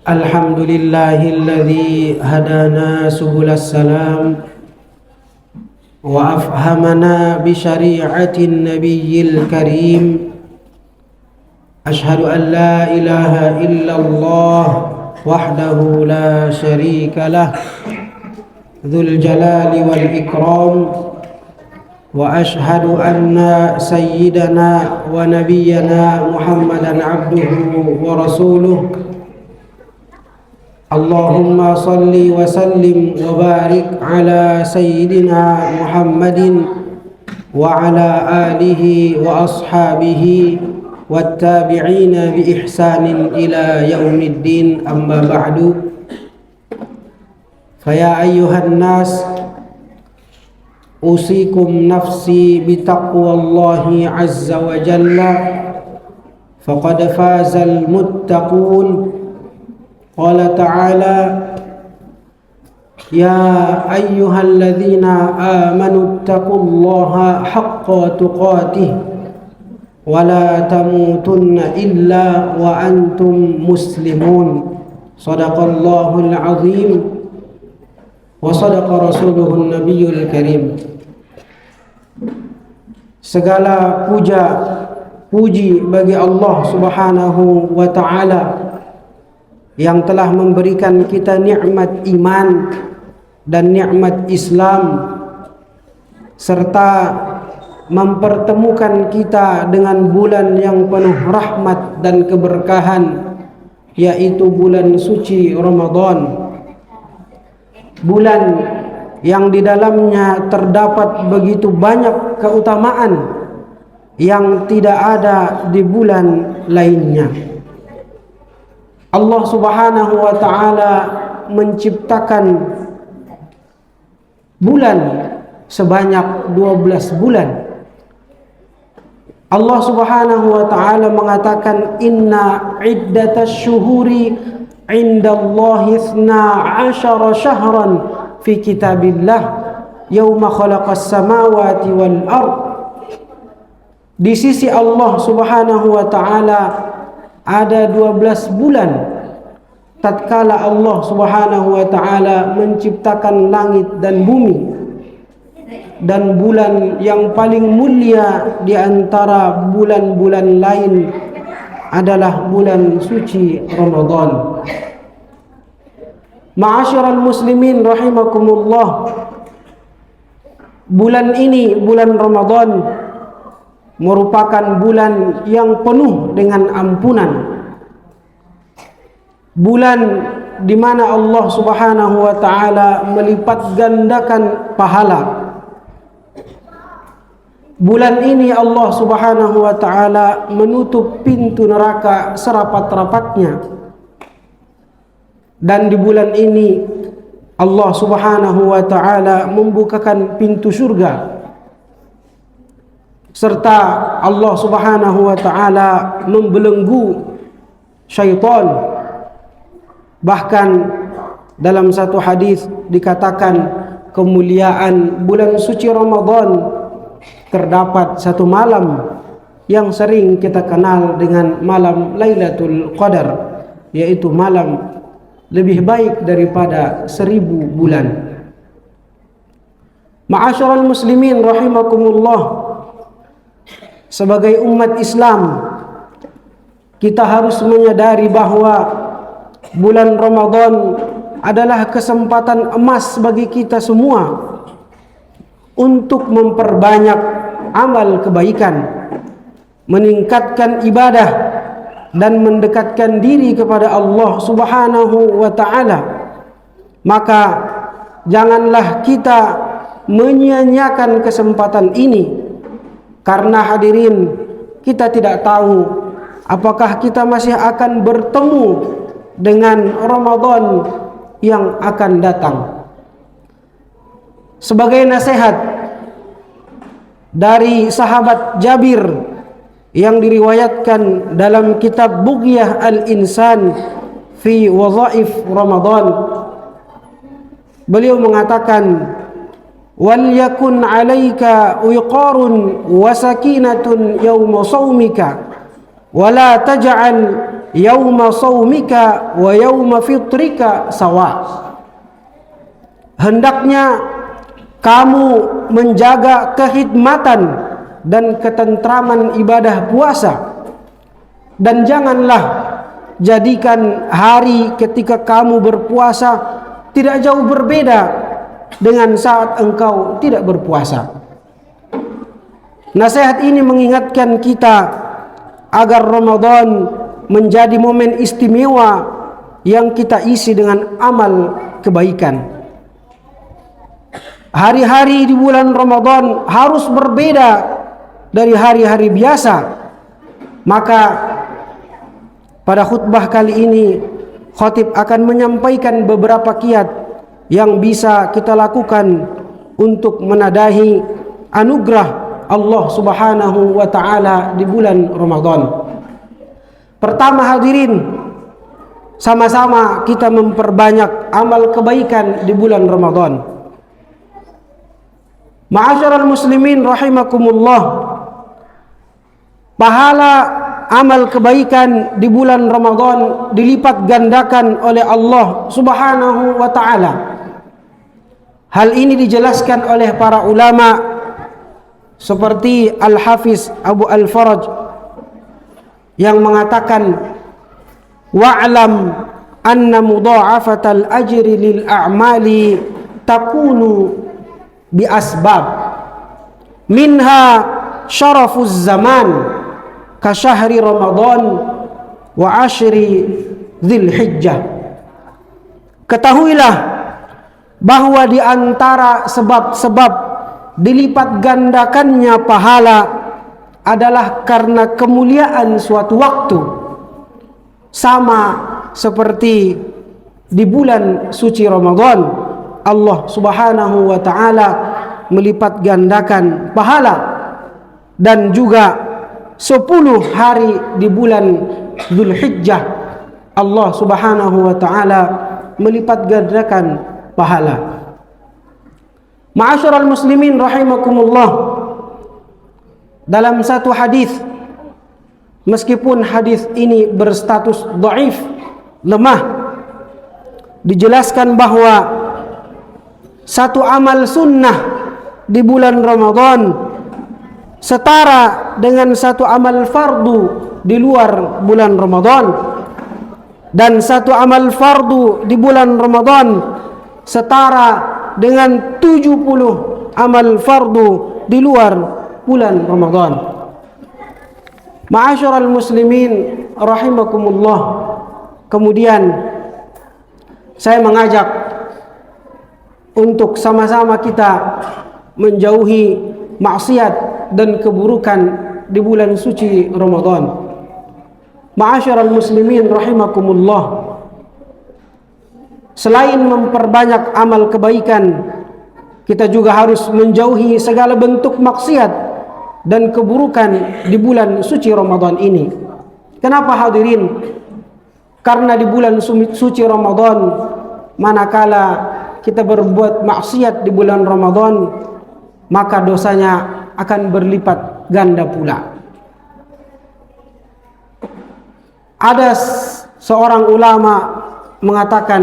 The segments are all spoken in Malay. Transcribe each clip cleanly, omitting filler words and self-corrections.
Alhamdulillahilladzi hadana subulas salam wa afhamana bi syari'atin nabiyyil karim. Ashhadu an la ilaha illallah wahdahu la syarika lah dzul jalali wal ikram, wa ashhadu anna sayyidana wa nabiyyana Muhammadan abduhu wa rasuluh. Allahumma salli wa sallim wa barik ala sayyidina Muhammadin wa ala alihi wa ashabihi wattabi'ina bi ihsanin ila yaumiddin, amma ba'du. Faya ayyuhan nas, usikum nafsi bi taqwallahi azza wa jalla, faqad fazal muttaqun. Qala ta'ala, ya ayyuhalladzina amanu taqullaha haqqa tuqatih wa la tamutunna illa wa antum muslimun. Shadaqallahul azim wa sadaqa rasuluhun nabiyyul karim. Segala puji bagi Allah Subhanahu wa ta'ala yang telah memberikan kita nikmat iman dan nikmat Islam, serta mempertemukan kita dengan bulan yang penuh rahmat dan keberkahan, yaitu bulan suci Ramadan. Bulan yang di dalamnya terdapat begitu banyak keutamaan yang tidak ada di bulan lainnya. Allah Subhanahu wa ta'ala menciptakan bulan sebanyak 12 bulan. Allah Subhanahu wa ta'ala mengatakan, inna iddatasy syuhuri indallahi 12 syahran fi kitabillah yauma khalaqas samawati wal ard. Di sisi Allah Subhanahu wa ta'ala ada 12 bulan tatkala Allah Subhanahu wa ta'ala menciptakan langit dan bumi. Dan bulan yang paling mulia di antara bulan-bulan lain adalah bulan suci Ramadan. Ma'asyiral muslimin rahimakumullah, bulan ini, bulan Ramadan, merupakan bulan yang penuh dengan ampunan. Bulan di mana Allah Subhanahu wa ta'ala melipat gandakan pahala. Bulan ini Allah Subhanahu wa ta'ala menutup pintu neraka serapat-rapatnya. Dan di bulan ini Allah Subhanahu wa ta'ala membukakan pintu surga, serta Allah Subhanahu wa ta'ala membelenggu syaitan. Bahkan dalam satu hadis dikatakan, kemuliaan bulan suci Ramadan terdapat satu malam yang sering kita kenal dengan malam Lailatul Qadar, yaitu malam lebih baik daripada 1000 bulan. Ma'asyiral muslimin rahimakumullah, sebagai umat Islam, kita harus menyadari bahwa bulan Ramadan adalah kesempatan emas bagi kita semua untuk memperbanyak amal kebaikan, meningkatkan ibadah, dan mendekatkan diri kepada Allah Subhanahu wa ta'ala. Maka janganlah kita menyia-nyiakan kesempatan ini. Karena hadirin, kita tidak tahu apakah kita masih akan bertemu dengan Ramadan yang akan datang. Sebagai nasihat dari sahabat Jabir yang diriwayatkan dalam kitab Bughyah Al-Insan fi Wadhaif Ramadan, beliau mengatakan, وليكن عليك وقار وسكينة يوم صومك ولا تجعل يوم صومك ويوم فطرك سواء. Hendaknya kamu menjaga kekhidmatan dan ketentraman ibadah puasa, dan janganlah jadikan hari ketika kamu berpuasa tidak jauh berbeda dengan saat engkau tidak berpuasa. Nasihat ini mengingatkan kita agar Ramadan menjadi momen istimewa yang kita isi dengan amal kebaikan. Hari-hari di bulan Ramadan harus berbeda dari hari-hari biasa. Maka pada khutbah kali ini khatib akan menyampaikan beberapa kiat yang bisa kita lakukan untuk menadahi anugerah Allah Subhanahu wa taala di bulan Ramadan. Pertama hadirin, sama-sama kita memperbanyak amal kebaikan di bulan Ramadan. Ma'asyiral muslimin rahimakumullah, pahala amal kebaikan di bulan Ramadan dilipat gandakan oleh Allah Subhanahu wa taala. Hal ini dijelaskan oleh para ulama seperti Al-Hafiz Abu Al-Faraj yang mengatakan, wa'lam anna mudha'afatal ajri lil a'mali takunu bi asbab minha syarafuz zaman ka syahri Ramadan wa ashri Dzulhijjah. Ketahuilah bahwa di antara sebab-sebab dilipat gandakannya pahala adalah karena kemuliaan suatu waktu, sama seperti di bulan suci Ramadan Allah Subhanahu wa taala melipat gandakan pahala, dan juga 10 hari di bulan Dzulhijjah Allah Subhanahu wa taala melipat gandakan pahala. Ma'asyiral muslimin rahimakumullah, dalam satu hadis, meskipun hadis ini berstatus dhaif, lemah, dijelaskan bahwa satu amal sunnah di bulan Ramadan setara dengan satu amal fardu di luar bulan Ramadan, dan satu amal fardu di bulan Ramadan setara dengan 70 amal fardu di luar bulan Ramadan. Ma'asyiral muslimin rahimakumullah, kemudian saya mengajak untuk sama-sama kita menjauhi maksiat dan keburukan di bulan suci Ramadan. Ma'asyiral muslimin rahimakumullah, selain memperbanyak amal kebaikan, kita juga harus menjauhi segala bentuk maksiat dan keburukan di bulan suci Ramadan ini. Kenapa hadirin? Karena di bulan suci Ramadan, manakala kita berbuat maksiat di bulan Ramadan, maka dosanya akan berlipat ganda pula. Ada seorang ulama mengatakan,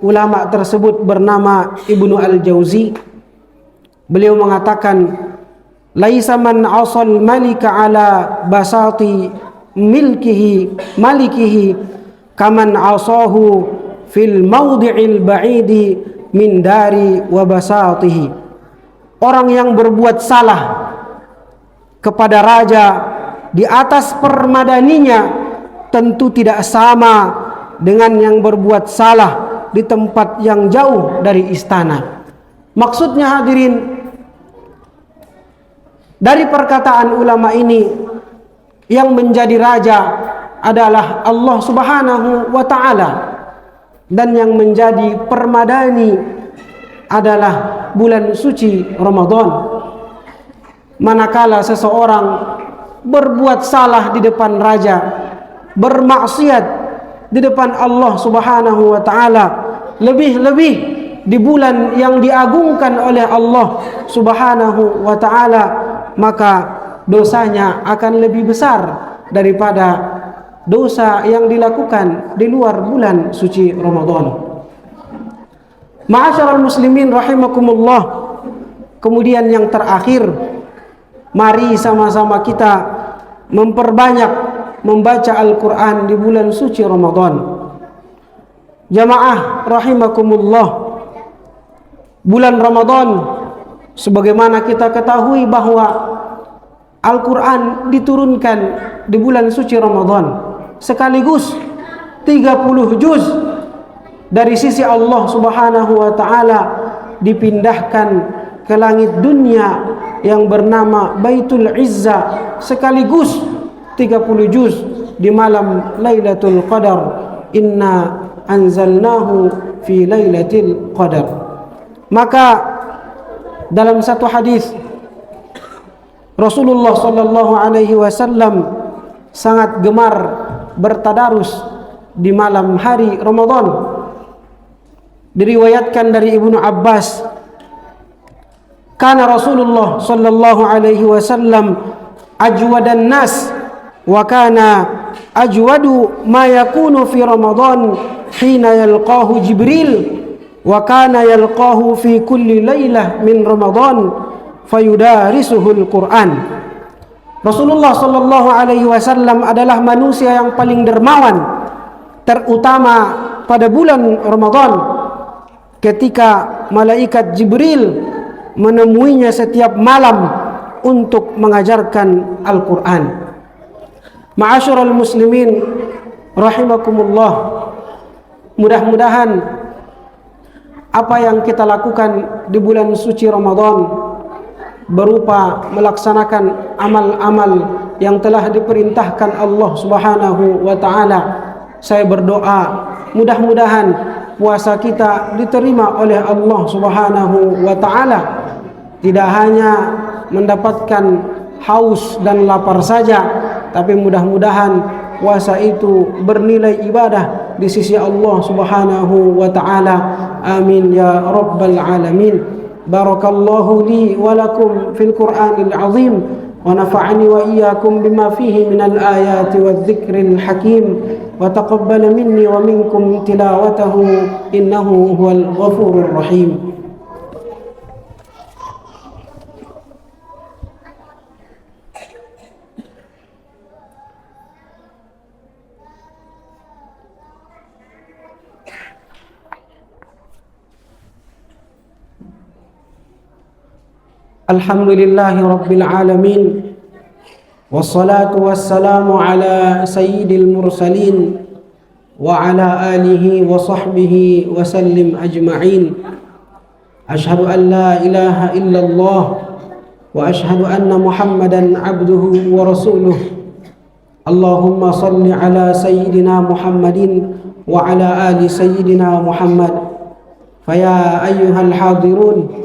ulama tersebut bernama Ibnu Al-Jauzi. Beliau mengatakan, laisa man asal malika ala basati malikihi kaman asahu fil mawdi'il ba'idi min dari wa basatihi. Orang yang berbuat salah kepada raja di atas permadaninya tentu tidak sama dengan yang berbuat salah di tempat yang jauh dari istana. Maksudnya hadirin, dari perkataan ulama ini, yang menjadi raja adalah Allah Subhanahu wa taala, dan yang menjadi permadani adalah bulan suci Ramadan. Manakala seseorang berbuat salah di depan raja, bermaksiat di depan Allah Subhanahu wa taala, lebih-lebih di bulan yang diagungkan oleh Allah Subhanahu wa taala, maka dosanya akan lebih besar daripada dosa yang dilakukan di luar bulan suci Ramadan. Ma'asyiral muslimin rahimakumullah. Kemudian yang terakhir, mari sama-sama kita memperbanyak membaca Al-Quran di bulan suci Ramadan. Jamaah rahimakumullah, bulan Ramadan sebagaimana kita ketahui bahwa Al-Quran diturunkan di bulan suci Ramadan, sekaligus 30 juz dari sisi Allah Subhanahu wa taala dipindahkan ke langit dunia yang bernama Baitul Izzah, sekaligus 30 juz di malam Lailatul Qadar. Inna anzalnahu fi Lailatul Qadar. Maka dalam satu hadis Rasulullah sallallahu alaihi wasallam sangat gemar bertadarus di malam hari Ramadan. Diriwayatkan dari Ibnu Abbas, kana Rasulullah sallallahu alaihi wasallam ajwadan nas wa kana ajwadu ma yakunu fi Ramadan hina yalqahu Jibril wa kana yalqahu fi kulli lailah min Ramadan fayudarisuhul Quran. Rasulullah sallallahu alaihi wasallam adalah manusia yang paling dermawan, terutama pada bulan Ramadan, ketika malaikat Jibril menemuinya setiap malam untuk mengajarkan Al-Quran. Ma'asyiral muslimin rahimakumullah, mudah-mudahan apa yang kita lakukan di bulan suci Ramadan berupa melaksanakan amal-amal yang telah diperintahkan Allah Subhanahu wa taala. Saya berdoa mudah-mudahan puasa kita diterima oleh Allah Subhanahu wa taala, tidak hanya mendapatkan haus dan lapar saja, tapi mudah-mudahan puasa itu bernilai ibadah di sisi Allah Subhanahu wa taala. Amin ya rabbal alamin. Barakallahu li wa lakum fil Qur'anil azim wa nafa'ani wa iyyakum bima fihi minal ayati wadh-dhikril hakim wa taqabbal minni wa minkum tilawatahu innahu huwal ghafurur rahim. Alhamdulillahi rabbil alamin, wassalatu wassalamu ala sayyidil mursalin wa ala alihi wa sahbihi wa sallim ajma'in. Ashhadu an la ilaha illallah wa ashhadu anna Muhammadan abduhu wa rasuluh. Allahumma salli ala sayyidina Muhammadin wa ala ali sayyidina Muhammad. Faya ayyuhal hadirun,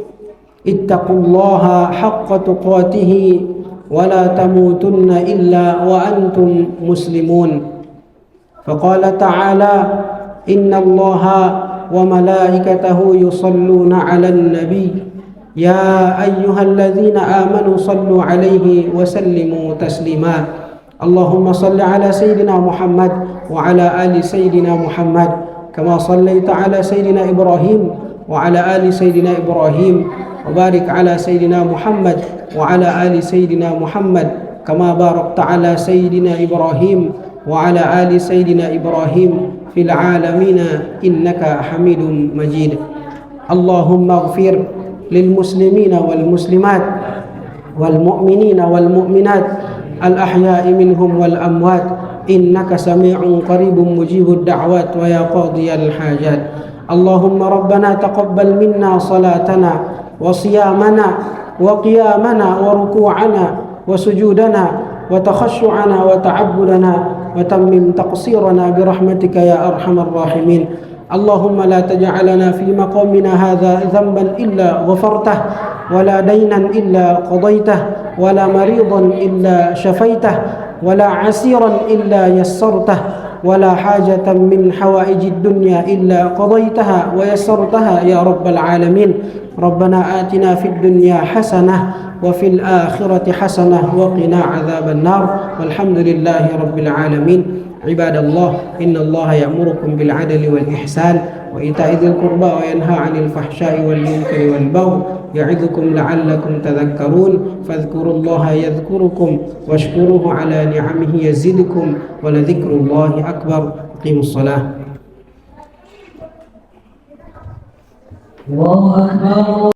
ittaqullaha haqqa tuqatih wa la tamutunna illa wa antum muslimun. Faqala ta'ala, innallaha wa malaikatahu yusalluna 'alan nabi ya ayyuhalladzina amanu sallu 'alaihi wa sallimu taslima. Allahumma salli 'ala sayyidina Muhammad wa 'ala ali sayyidina Muhammad kama sallaita 'ala sayyidina Ibrahim wa 'ala ali sayyidina Ibrahim وبارك على سيدنا محمد وعلى آل سيدنا محمد كما باركت على سيدنا إبراهيم وعلى آل سيدنا إبراهيم في العالمين إنك حميد مجيد. اللهم اغفر للمسلمين والمسلمات والمؤمنين والمؤمنات الأحياء منهم والأموات إنك سميع قريب مجيب الدعوات ويا قاضي الحاجات. اللهم ربنا تقبل منا صلاتنا وصيامنا وقيامنا وركوعنا وسجودنا وتخشعنا وتعبدنا وتمم تقصيرنا برحمتك يا أرحم الراحمين. اللهم لا تجعلنا في مقامنا هذا ذنبا إلا غفرته ولا دينا إلا قضيته ولا مريضا إلا شفيته ولا عسيرا إلا يسرته ولا حاجة من حوائج الدنيا إلا قضيتها ويسرتها يا رب العالمين. ربنا آتنا في الدنيا حسنة وفي الآخرة حسنة وقنا عذاب النار والحمد لله رب العالمين. عباد الله إن الله يأمركم بالعدل والإحسان وإيتاء ذي القربى وينهى عن الفحشاء والمنكر والبغي يعظكم لعلكم تذكرون فاذكروا الله يذكركم واشكروه على نعمه يزدكم ولذكر الله أكبر. قيموا الصلاة. الله أكبر.